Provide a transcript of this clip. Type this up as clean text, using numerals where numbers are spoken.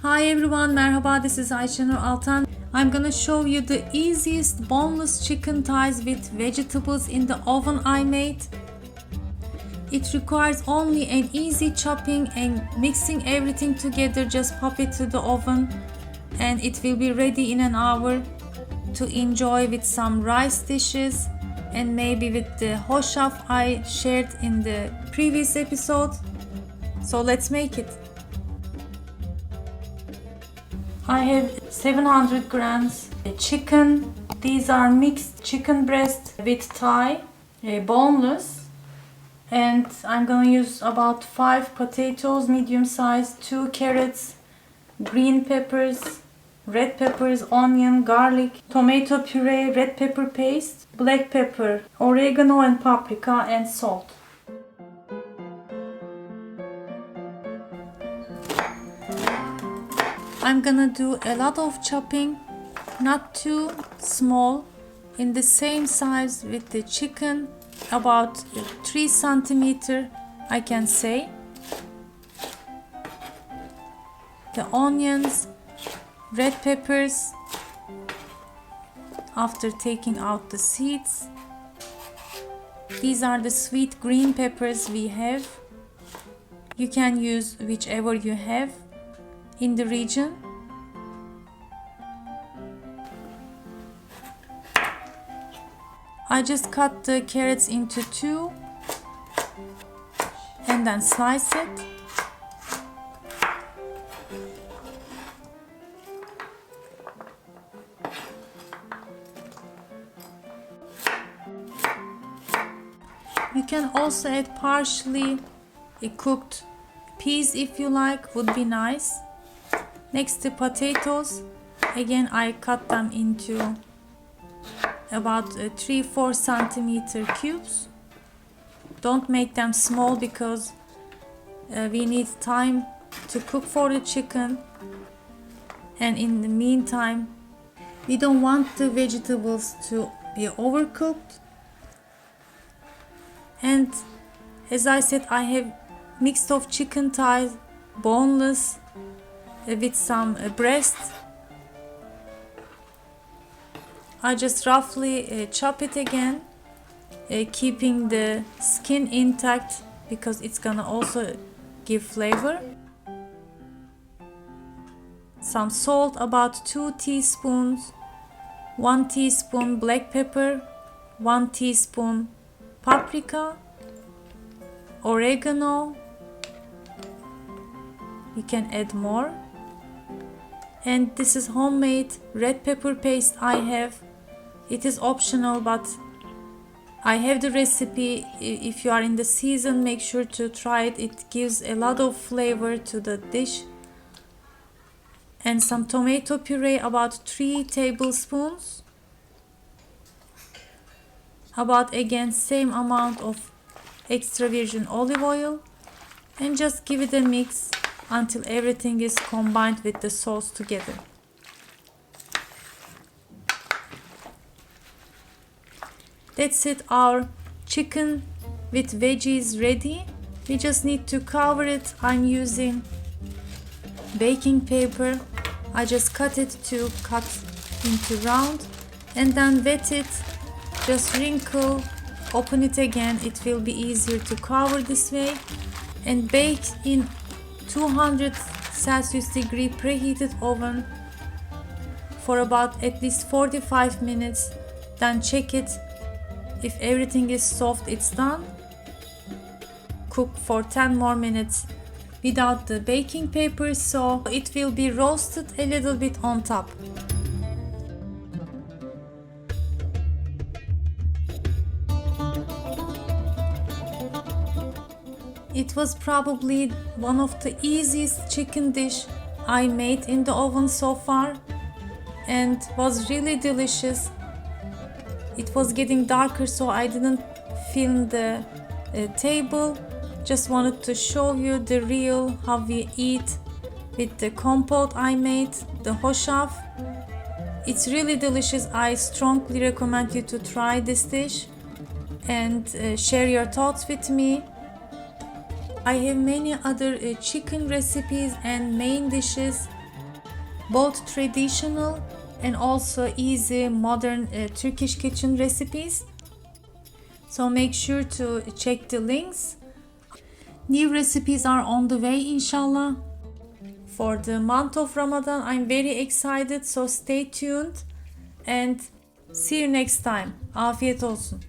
Hi everyone, merhaba, this is Ayşenur Altan. I'm gonna show you the easiest boneless chicken thighs with vegetables in the oven I made. It requires only an easy chopping and mixing everything together. Just pop it to the oven and it will be ready in an hour to enjoy with some rice dishes and maybe with the hoşaf I shared in the previous episode. So let's make it. I have 700 grams chicken. These are mixed chicken breast with thigh, boneless. And I'm gonna use about 5 potatoes, medium size, 2 carrots, green peppers, red peppers, onion, garlic, tomato puree, red pepper paste, black pepper, oregano and paprika, and salt. I'm gonna do a lot of chopping, not too small, in the same size with the chicken, about 3 centimeter I can say. The onions, red peppers, after taking out the seeds. These are the sweet green peppers we have. You can use whichever you have in the region. I just cut the carrots into 2 and then slice it. You can also add partially cooked peas if you like, would be nice. Next, the potatoes. Again, I cut them into about 3-4 centimeter cubes. Don't make them small because we need time to cook for the chicken, and in the meantime we don't want the vegetables to be overcooked. And as I said, I have mixed of chicken thighs, boneless, with some breast. I just roughly chop it again, keeping the skin intact because it's gonna also give flavor. Some salt, about 2 teaspoons, 1 teaspoon black pepper, 1 teaspoon paprika, oregano. You can add more. And this is homemade red pepper paste I have. It is optional, but I have the recipe. If you are in the season, make sure to try it. It gives a lot of flavor to the dish. And some tomato puree, about 3 tablespoons. About again same amount of extra virgin olive oil. And just give it a mix until everything is combined with the sauce together. That's it, our chicken with veggies ready. We just need to cover it. I'm using baking paper. I just cut into round and then wet it. Just wrinkle, open it again. It will be easier to cover this way, and bake in 200 Celsius degree preheated oven for about at least 45 minutes. Then check it. If everything is soft, it's done. Cook for 10 more minutes without the baking paper, so it will be roasted a little bit on top. It was probably one of the easiest chicken dish I made in the oven so far, and was really delicious. It was getting darker, so I didn't film the table. Just wanted to show you the real how we eat with the compote I made, the hoşaf. It's really delicious. I strongly recommend you to try this dish and share your thoughts with me. I have many other chicken recipes and main dishes both traditional and also easy modern Turkish kitchen recipes. So make sure to check the links. New recipes are on the way, inshallah. For the month of Ramadan, I'm very excited, so stay tuned and see you next time. Afiyet olsun.